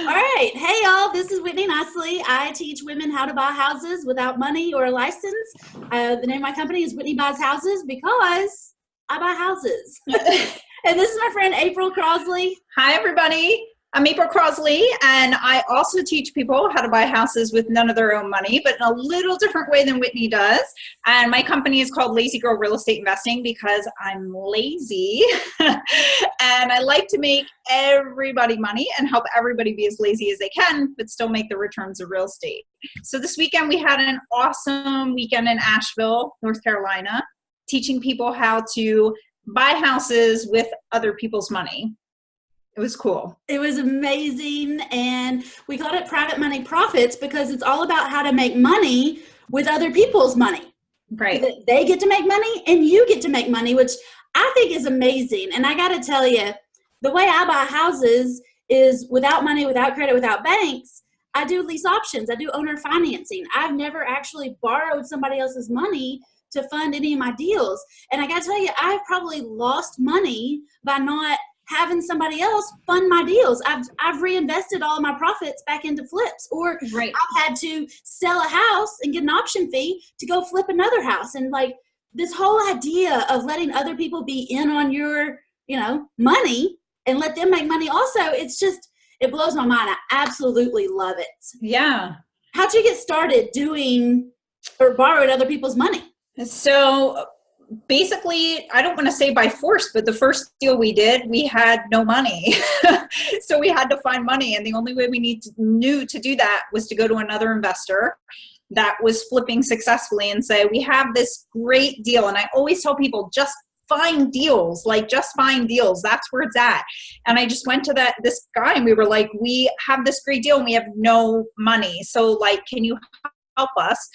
All right. Hey, y'all. This is Whitney Nicely. I teach women how to buy houses without money or a license. The name of my company is Whitney Buys Houses because I buy houses. And this is my friend April Crossley. Hi, everybody. I'm April Crossley, and I also teach people how to buy houses with none of their own money, but in a little different way than Whitney does. And my company is called Lazy Girl Real Estate Investing because I'm lazy and I like to make everybody money and help everybody be as lazy as they can, but still make the returns of real estate. So this weekend we had an awesome weekend in Asheville, North Carolina, teaching people how to buy houses with other people's money. It was cool. It was amazing. And we called it Private Money Profits because it's all about how to make money with other people's money. Right. They get to make money and you get to make money, which I think is amazing. And I got to tell you, the way I buy houses is without money, without credit, without banks. I do lease options. I do owner financing. I've never actually borrowed somebody else's money to fund any of my deals. And I got to tell you, I've probably lost money by not having somebody else fund my deals. I've reinvested all of my profits back into flips, or Right. I've had to sell a house and get an option fee to go flip another house. And like this whole idea of letting other people be in on your, money and let them make money also, it blows my mind. I absolutely love it. Yeah. How'd you get started doing or borrowing other people's money? So basically, I don't want to say by force, but the first deal we did, we had no money. So we had to find money. And the only way we knew to do that was to go to another investor that was flipping successfully and say, we have this great deal. And I always tell people, just find deals, just find deals. That's where it's at. And I just went to this guy and we were like, we have this great deal and we have no money. So can you help us?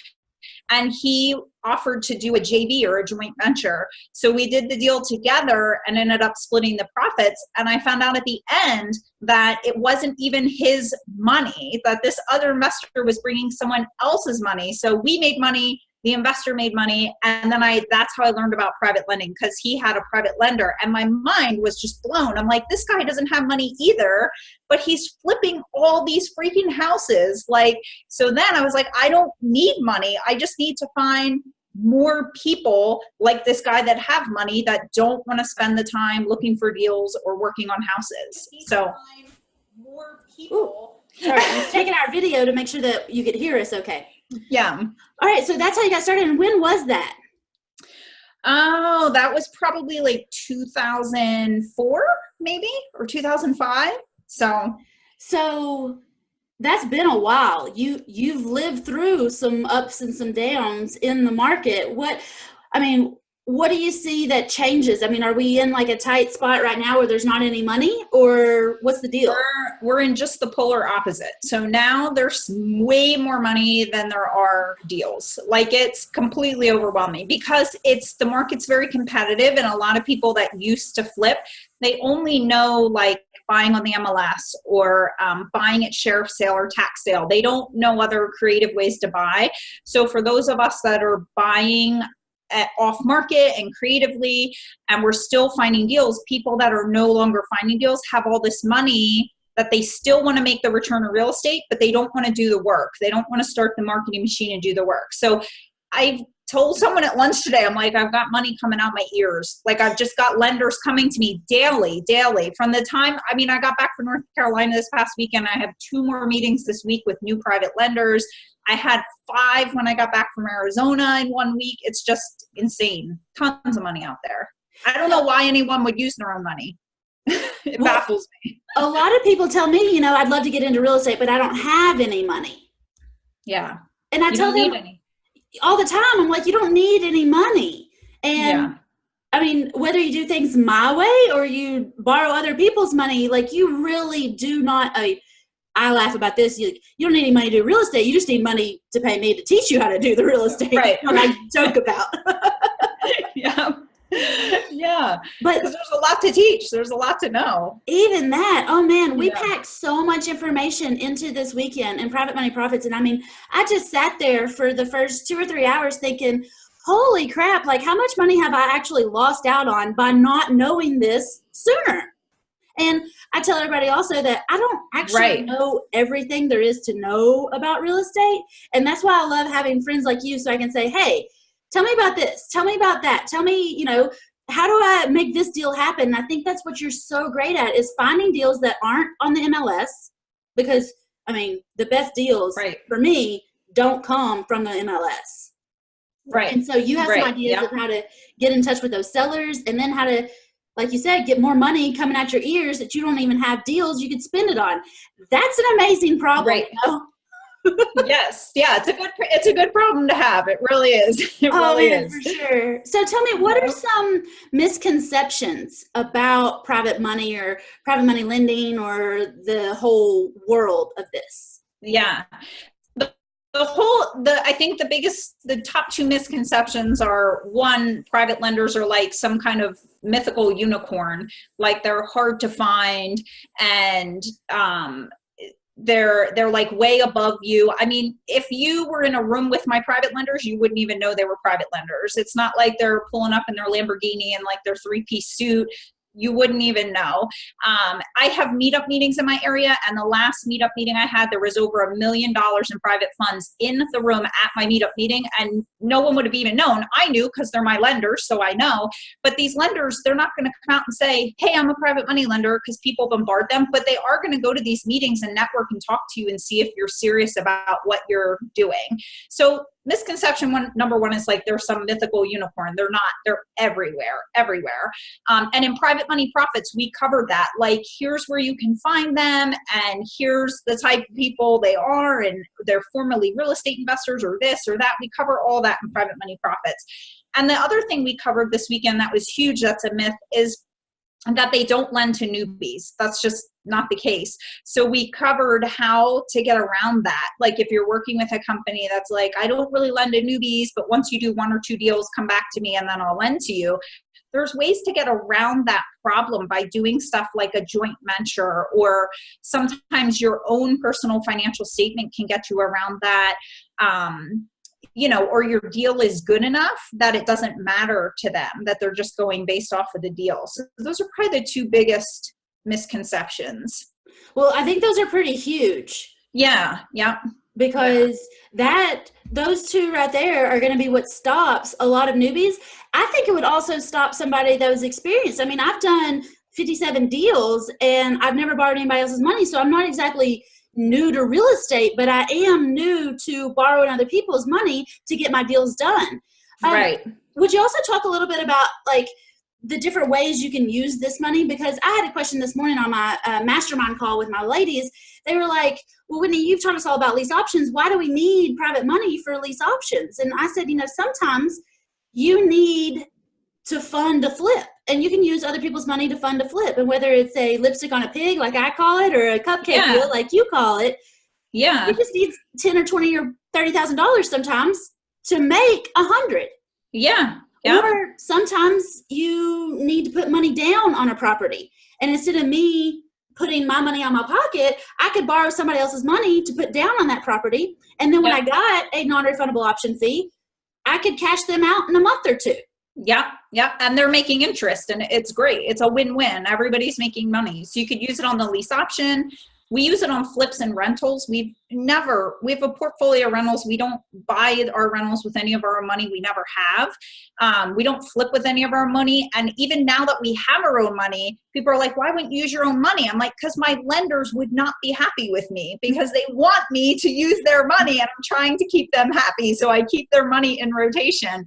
And he offered to do a JV or a joint venture. So we did the deal together and ended up splitting the profits. And I found out at the end that it wasn't even his money, that this other investor was bringing someone else's money. So we made money, the investor made money. And then that's how I learned about private lending, because he had a private lender and my mind was just blown. I'm like, this guy doesn't have money either, but he's flipping all these freaking houses. So then I was like, I don't need money. I just need to find more people like this guy that have money that don't want to spend the time looking for deals or working on houses. So more people. Sorry, I'm taking our video to make sure that you could hear us okay. Yeah. All right. So that's how you got started. And when was that? Oh, that was probably 2004, maybe, or 2005. So that's been a while. You've lived through some ups and some downs in the market. What do you see that changes? Are we in a tight spot right now where there's not any money, or what's the deal? We're in just the polar opposite. So now there's way more money than there are deals. It's completely overwhelming because the market's very competitive, and a lot of people that used to flip, they only know buying on the MLS or buying at sheriff sale or tax sale. They don't know other creative ways to buy. So for those of us that are buying off market and creatively, and we're still finding deals, people that are no longer finding deals have all this money that they still want to make the return of real estate, but they don't want to do the work. They don't want to start the marketing machine and do the work. So I've told someone at lunch today, I'm like, I've got money coming out my ears. I've just got lenders coming to me daily. From the time, I got back from North Carolina this past weekend. I have 2 more meetings this week with new private lenders. I had 5 when I got back from Arizona in 1 week. It's just insane. Tons of money out there. I don't know why anyone would use their own money. It baffles me. A lot of people tell me, I'd love to get into real estate, but I don't have any money. Yeah. And I tell them all the time, I'm like, you don't need any money. And whether you do things my way or you borrow other people's money, you really do not, I laugh about this. You don't need any money to do real estate. You just need money to pay me to teach you how to do the real estate. Right. I joke about. Yeah. Yeah. But there's a lot to teach. There's a lot to know. Even that. Oh man, we packed so much information into this weekend in Private Money Profits. And I just sat there for the first 2 or 3 hours thinking, holy crap, how much money have I actually lost out on by not knowing this sooner? And I tell everybody also that I don't actually know everything there is to know about real estate. And that's why I love having friends like you, so I can say, hey, tell me about this. Tell me about that. Tell me, how do I make this deal happen? And I think that's what you're so great at, is finding deals that aren't on the MLS, because, the best deals for me don't come from the MLS. Right. And so you have some ideas of how to get in touch with those sellers, and then how to, like you said, get more money coming out your ears that you don't even have deals you could spend it on. That's an amazing problem. Right. Yes. Yeah. It's a good problem to have. It really is. It really is. For sure. So tell me, what are some misconceptions about private money or private money lending or the whole world of this? Yeah. I think the top two misconceptions are, one, private lenders are like some kind of mythical unicorn, like they're hard to find, and they're like way above you. If you were in a room with my private lenders, you wouldn't even know they were private lenders. It's not like they're pulling up in their Lamborghini and like their 3-piece suit. You wouldn't even know. I have meetup meetings in my area, and the last meetup meeting I had, there was over $1 million in private funds in the room at my meetup meeting, and no one would have even known. I knew because they're my lenders, so I know. But these lenders, they're not going to come out and say, hey, I'm a private money lender, because people bombard them, but they are going to go to these meetings and network and talk to you and see if you're serious about what you're doing. So misconception number one is like there's some mythical unicorn. They're not. They're everywhere. And in Private Money Profits, we covered that. Like, here's where you can find them, and here's the type of people they are, and they're formerly real estate investors or this or that. We cover all that in Private Money Profits. And the other thing we covered this weekend that was huge, that's a myth, is that they don't lend to newbies. That's just not the case. So we covered how to get around that. Like, if you're working with a company that's like, I don't really lend to newbies, but once you do 1 or 2 deals, come back to me and then I'll lend to you. There's ways to get around that problem by doing stuff like a joint venture, or sometimes your own personal financial statement can get you around that. Or your deal is good enough that it doesn't matter to them, that they're just going based off of the deal. So those are probably the 2 biggest misconceptions. Well, I think those are pretty huge. Yeah. Because those 2 right there are going to be what stops a lot of newbies. I think it would also stop somebody that was experienced. I've done 57 deals and I've never borrowed anybody else's money, so I'm not exactly new to real estate, but I am new to borrowing other people's money to get my deals done. Right. Would you also talk a little bit about like the different ways you can use this money? Because I had a question this morning on my mastermind call with my ladies. They were like, well, Whitney, you've taught us all about lease options. Why do we need private money for lease options? And I said, sometimes you need to fund a flip, and you can use other people's money to fund a flip. And whether it's a lipstick on a pig, like I call it, or a cupcake deal, like you call it, you just need $10 or $20 or $30,000 sometimes to make 100. Yeah. Or sometimes you need to put money down on a property, and instead of me putting my money on my pocket, I could borrow somebody else's money to put down on that property. And then when I got a non-refundable option fee, I could cash them out in a month or 2. Yeah. And they're making interest, and it's great. It's a win-win. Everybody's making money. So you could use it on the lease option. We use it on flips and rentals. We have a portfolio of rentals. We don't buy our rentals with any of our money. We never have. We don't flip with any of our money. And even now that we have our own money, people are like, why wouldn't you use your own money? I'm like, because my lenders would not be happy with me, because they want me to use their money, and I'm trying to keep them happy. So I keep their money in rotation.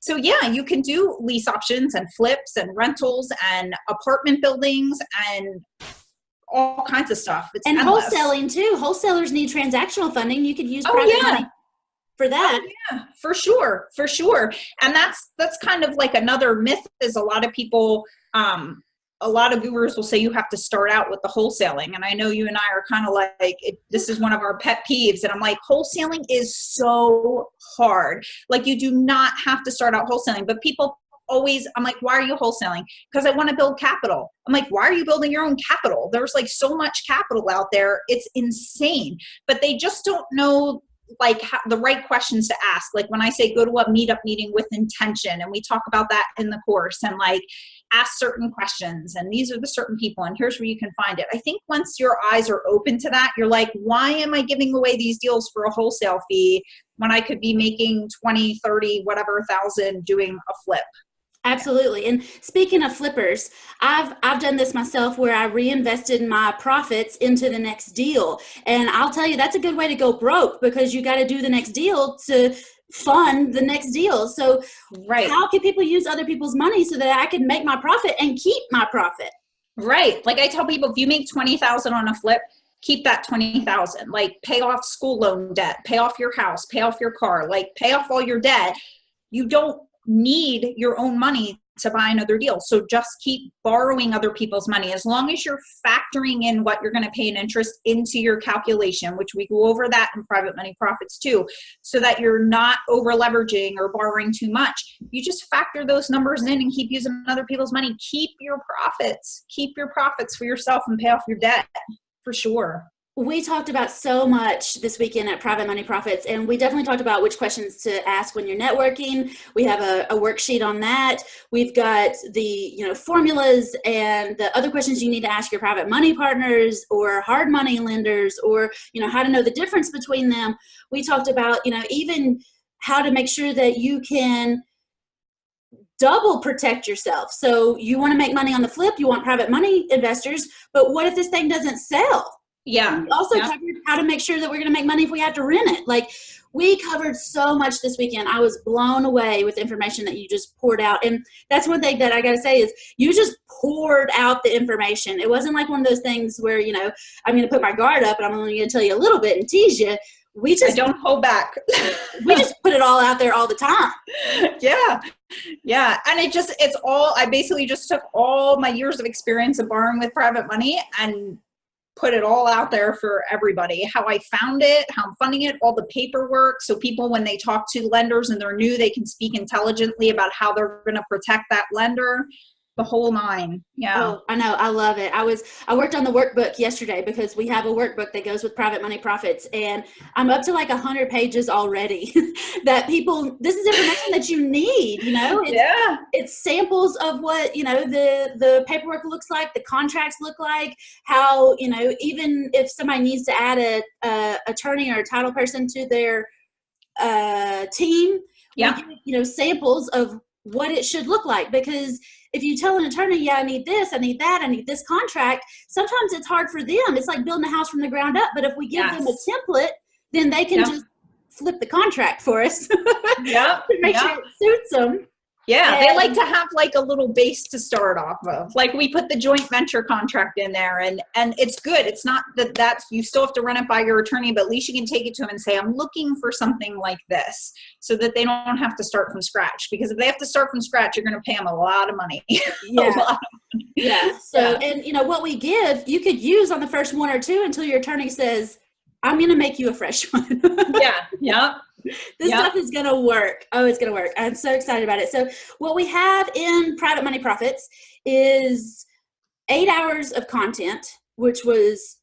So yeah, you can do lease options and flips and rentals and apartment buildings and all kinds of stuff. It's endless. Wholesaling too. Wholesalers need transactional funding. You could use private money for that. Yeah, for sure. And that's kind of like another myth, is a lot of people, a lot of gurus will say you have to start out with the wholesaling. And I know you and I are kind of like, this is one of our pet peeves. And I'm like, wholesaling is so hard. Like, you do not have to start out wholesaling, but people always, I'm like, why are you wholesaling? Because I want to build capital. I'm like, why are you building your own capital? There's like so much capital out there. It's insane, but they just don't know like the right questions to ask. Like when I say go to a meetup meeting with intention, and we talk about that in the course, and like ask certain questions, and these are the certain people, and here's where you can find it. I think once your eyes are open to that, you're like, why am I giving away these deals for a wholesale fee when I could be making 20, 30, whatever thousand doing a flip? Absolutely. And speaking of flippers, I've done this myself where I reinvested my profits into the next deal. And I'll tell you, that's a good way to go broke, because you got to do the next deal to fund the next deal. So right. How can people use other people's money so that I can make my profit and keep my profit? Right. Like I tell people, if you make 20,000 on a flip, keep that 20,000, like pay off school loan debt, pay off your house, pay off your car, like pay off all your debt. You don't need your own money to buy another deal. So just keep borrowing other people's money, as long as you're factoring in what you're going to pay in interest into your calculation, which we go over that in Private Money Profits too, so that you're not over leveraging or borrowing too much. You just factor those numbers in and keep using other people's money. Keep your profits for yourself and pay off your debt for sure. We talked about so much this weekend at Private Money Profits, and we definitely talked about which questions to ask when you're networking. We have a worksheet on that. We've got the formulas and the other questions you need to ask your private money partners or hard money lenders, or how to know the difference between them. We talked about even how to make sure that you can double protect yourself. So you want to make money on the flip, you want private money investors, but what if this thing doesn't sell? Yeah. We also covered how to make sure that we're going to make money if we have to rent it. Like, we covered so much this weekend. I was blown away with the information that you just poured out. And that's one thing that I got to say is you just poured out the information. It wasn't like one of those things where, I'm going to put my guard up and I'm only going to tell you a little bit and tease you. I don't hold back. We just put it all out there all the time. Yeah. Yeah. And I basically just took all my years of experience of borrowing with private money and put it all out there for everybody, how I found it, how I'm funding it, all the paperwork. So people, when they talk to lenders and they're new, they can speak intelligently about how they're going to protect that lender, the whole nine. Yeah. Oh, I know. I love it. I worked on the workbook yesterday, because we have a workbook that goes with Private Money Profits, and I'm up to like 100 pages already that this is information that you need, it's samples of what, the paperwork looks like, the contracts look like, how, even if somebody needs to add a attorney or a title person to their team, we give, samples of what it should look like. Because if you tell an attorney, I need this, I need that, I need this contract, sometimes it's hard for them. It's like building a house from the ground up. But if we give them a template, then they can just flip the contract for us to make sure it suits them. Yeah, they like to have like a little base to start off of. Like we put the joint venture contract in there, and it's good. It's not that's you still have to run it by your attorney, but at least you can take it to them and say, I'm looking for something like this, so that they don't have to start from scratch. Because if they have to start from scratch, you're going to pay them a lot of money. Yeah. So, and what we give, you could use on the first one or two until your attorney says, I'm going to make you a fresh one. This stuff is going to work. Oh, it's going to work. I'm so excited about it. So what we have in Private Money Profits is 8 hours of content, which was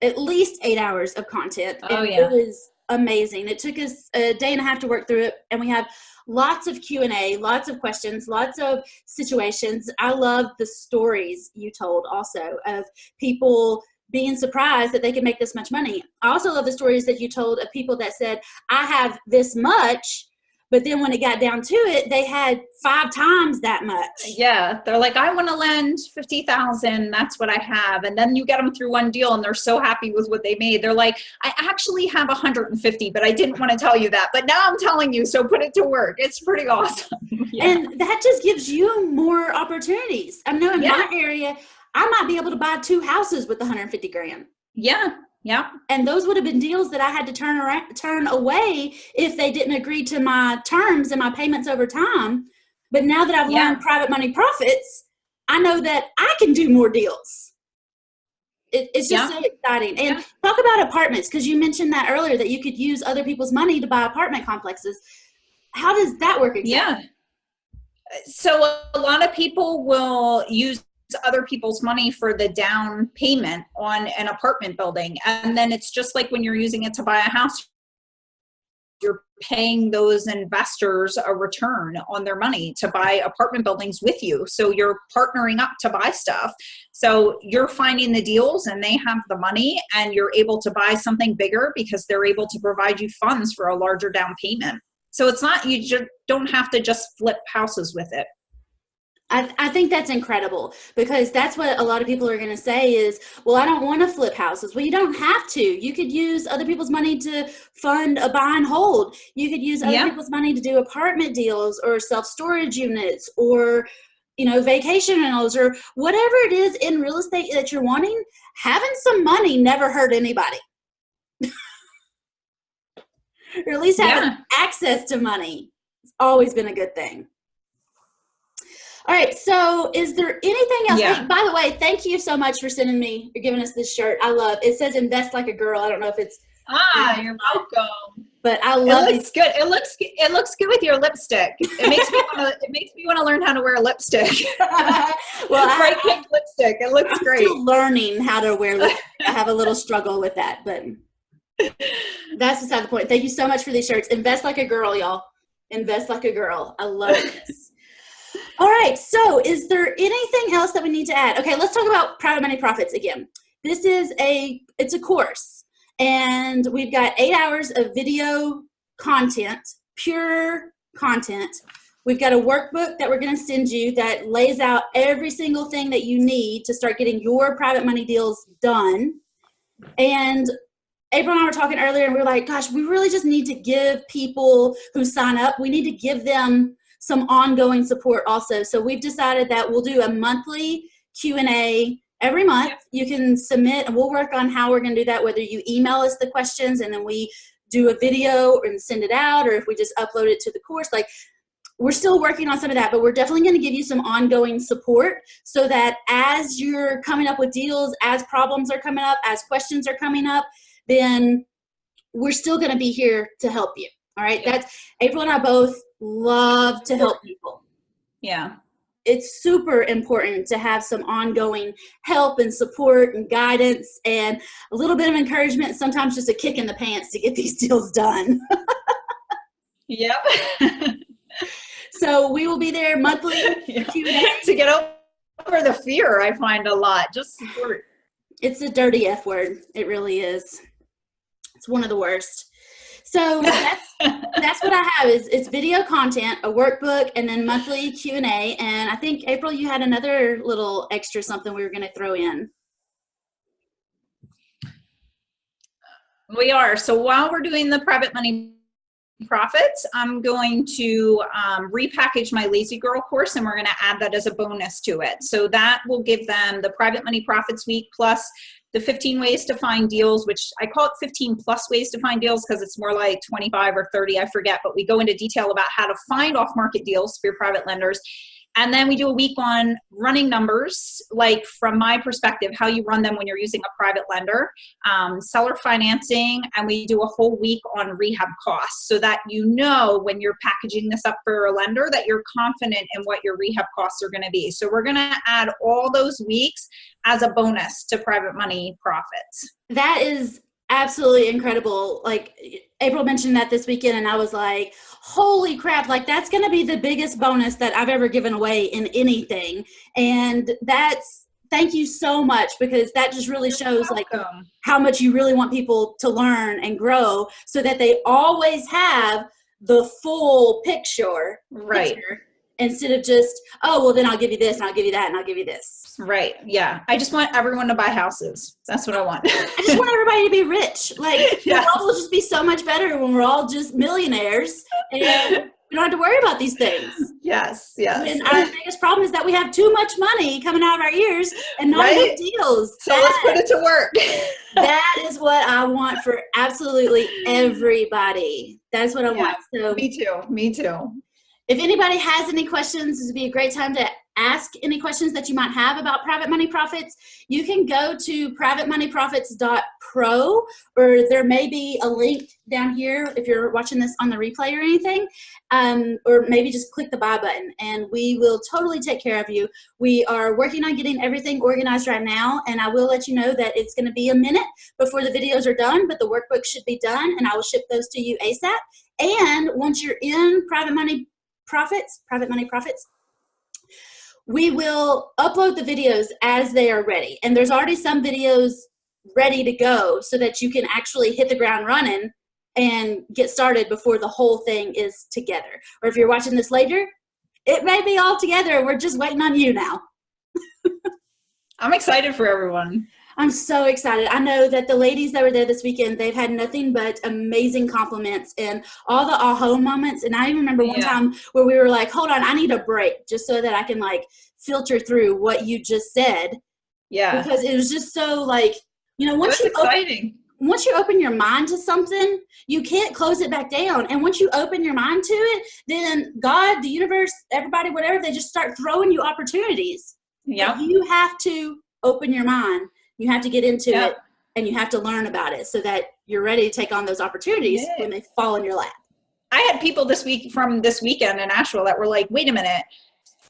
at least 8 hours of content. It was amazing. It took us a day and a half to work through it. And we have lots of Q&A, lots of questions, lots of situations. I love the stories you told also of people being surprised that they could make this much money. I also love the stories that you told of people that said, I have this much, but then when it got down to it, they had 5 times that much. Yeah. They're like, I want to lend 50,000. That's what I have. And then you get them through one deal and they're so happy with what they made. They're like, I actually have 150, but I didn't want to tell you that, but now I'm telling you, so put it to work. It's pretty awesome. And that just gives you more opportunities. I know in my area, I might be able to buy 2 houses with 150 grand. Yeah. Yeah. And those would have been deals that I had to turn away if they didn't agree to my terms and my payments over time. But now that I've learned Private Money Profits, I know that I can do more deals. It's just so exciting. And talk about apartments, because you mentioned that earlier, that you could use other people's money to buy apartment complexes. How does that work exactly? Yeah. So a lot of people will use other people's money for the down payment on an apartment building. And then it's just like when you're using it to buy a house, you're paying those investors a return on their money to buy apartment buildings with you. So you're partnering up to buy stuff. So you're finding the deals and they have the money, and you're able to buy something bigger because they're able to provide you funds for a larger down payment. So it's not, you just don't have to just flip houses with it. I think that's incredible, because that's what a lot of people are going to say is, well, I don't want to flip houses. Well, you don't have to. You could use other people's money to fund a buy and hold. You could use other people's money to do apartment deals or self-storage units or, vacation rentals or whatever it is in real estate that you're wanting. Having some money never hurt anybody. Or at least having access to money. It's always been a good thing. All right. So is there anything else? Yeah. Hey, by the way, thank you so much for sending me or giving us this shirt. I love it. It says invest like a girl. I don't know if it's. You're welcome. But I love it. Looks good. It looks good with your lipstick. It makes me want to learn how to wear lipstick. Well, bright pink lipstick. It looks great. I'm still learning how to wear lipstick. I have a little struggle with that, but that's beside the point. Thank you so much for these shirts. Invest like a girl, y'all. Invest like a girl. I love this. All right. So is there anything else that we need to add? Okay, let's talk about Private Money Profits again. This is it's a course, and we've got 8 hours of video content, pure content. We've got a workbook that we're going to send you that lays out every single thing that you need to start getting your private money deals done. And April and I were talking earlier, and we were like, gosh, we really just need to give people who sign up, we need to give them some ongoing support also. So we've decided that we'll do a monthly Q&A every month. You can submit, and we'll work on how we're going to do that, whether you email us the questions and then we do a video and send it out, or if we just upload it to the course. Like, we're still working on some of that, but we're definitely going to give you some ongoing support so that as you're coming up with deals, as problems are coming up, as questions are coming up, then we're still going to be here to help you. All right. That's April and I both love to help people. Yeah. It's super important to have some ongoing help and support and guidance and a little bit of encouragement, sometimes just a kick in the pants to get these deals done. Yep. So we will be there monthly Q&A. To get over the fear, I find a lot. Just support. It's a dirty F word. It really is. It's one of the worst. So that's what I have is it's video content, a workbook, and then monthly Q&A. And I think, April, you had another little extra something we were going to throw in. We are. So while we're doing the Private Money Profits, I'm going to repackage my Lazy Girl course, and we're going to add that as a bonus to it. So that will give them the Private Money Profits week plus the 15 ways to find deals, which I call it 15 plus ways to find deals because it's more like 25 or 30, I forget, but we go into detail about how to find off-market deals for your private lenders. And then we do a week on running numbers, like from my perspective, how you run them when you're using a private lender, seller financing, and we do a whole week on rehab costs so that you know when you're packaging this up for a lender that you're confident in what your rehab costs are going to be. So we're going to add all those weeks as a bonus to Private Money Profits. That is absolutely incredible. Like April mentioned that this weekend, and I was like, holy crap, like that's going to be the biggest bonus that I've ever given away in anything. And thank you so much, because that just really shows like how much you really want people to learn and grow so that they always have the full picture. Right. Instead of just, oh, well, then I'll give you this and I'll give you that and I'll give you this. Right. Yeah. I just want everyone to buy houses. That's what I want. I just want everybody to be rich. Like, the world will just be so much better when we're all just millionaires and we don't have to worry about these things. Yes. Yes. And our biggest problem is that we have too much money coming out of our ears and not enough deals. So let's put it to work. That is what I want for absolutely everybody. That's what I want. So me too. Me too. If anybody has any questions, this would be a great time to ask any questions that you might have about Private Money Profits. You can go to privatemoneyprofits.pro Pro, or there may be a link down here if you're watching this on the replay or anything, or maybe just click the buy button and we will totally take care of you. We are working on getting everything organized right now, and I will let you know that it's going to be a minute before the videos are done, but the workbook should be done, and I will ship those to you ASAP. And once you're in Private Money Profits, we will upload the videos as they are ready. And there's already some videos ready to go so that you can actually hit the ground running and get started before the whole thing is together. Or if you're watching this later, it may be all together. We're just waiting on you now. I'm excited for everyone. I'm so excited. I know that the ladies that were there this weekend, they've had nothing but amazing compliments and all the aha moments. And I even remember one time where we were like, hold on, I need a break just so that I can like filter through what you just said. Yeah. Because it was just so like, you know, once you open your mind to something, you can't close it back down. And once you open your mind to it, then God, the universe, everybody, whatever, they just start throwing you opportunities. Yeah. You have to open your mind. You have to get into it, and you have to learn about it so that you're ready to take on those opportunities when they fall in your lap. I had people this weekend in Asheville that were like, wait a minute,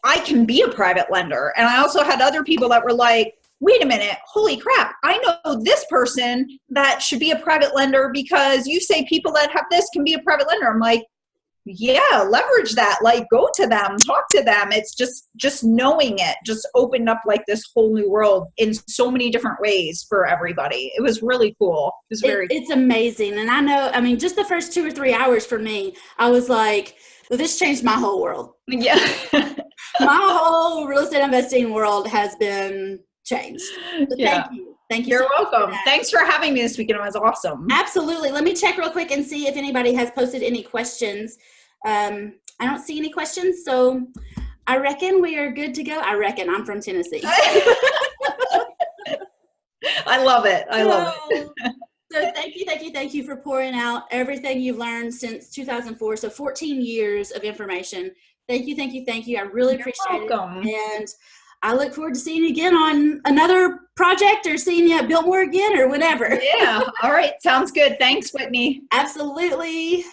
I can be a private lender. And I also had other people that were like, wait a minute, holy crap, I know this person that should be a private lender because you say people that have this can be a private lender. I'm like, yeah, leverage that, like go to them, talk to them. It's just knowing it just opened up like this whole new world in so many different ways for everybody. It was really cool. It's amazing. And I know, I mean, just the first 2 or 3 hours for me, I was like, well, this changed my whole world. Yeah. My whole real estate investing world has been changed. So thank you. Thank you. You're welcome. Thanks for having me this weekend. It was awesome. Absolutely. Let me check real quick and see if anybody has posted any questions. I don't see any questions, so I reckon we are good to go. I reckon. I'm from Tennessee. I love it. I love it. So thank you for pouring out everything you've learned since 2004. So 14 years of information. Thank you. I really appreciate it. And I look forward to seeing you again on another project or seeing you at Biltmore again or whenever. Yeah. All right. Sounds good. Thanks, Whitney. Absolutely.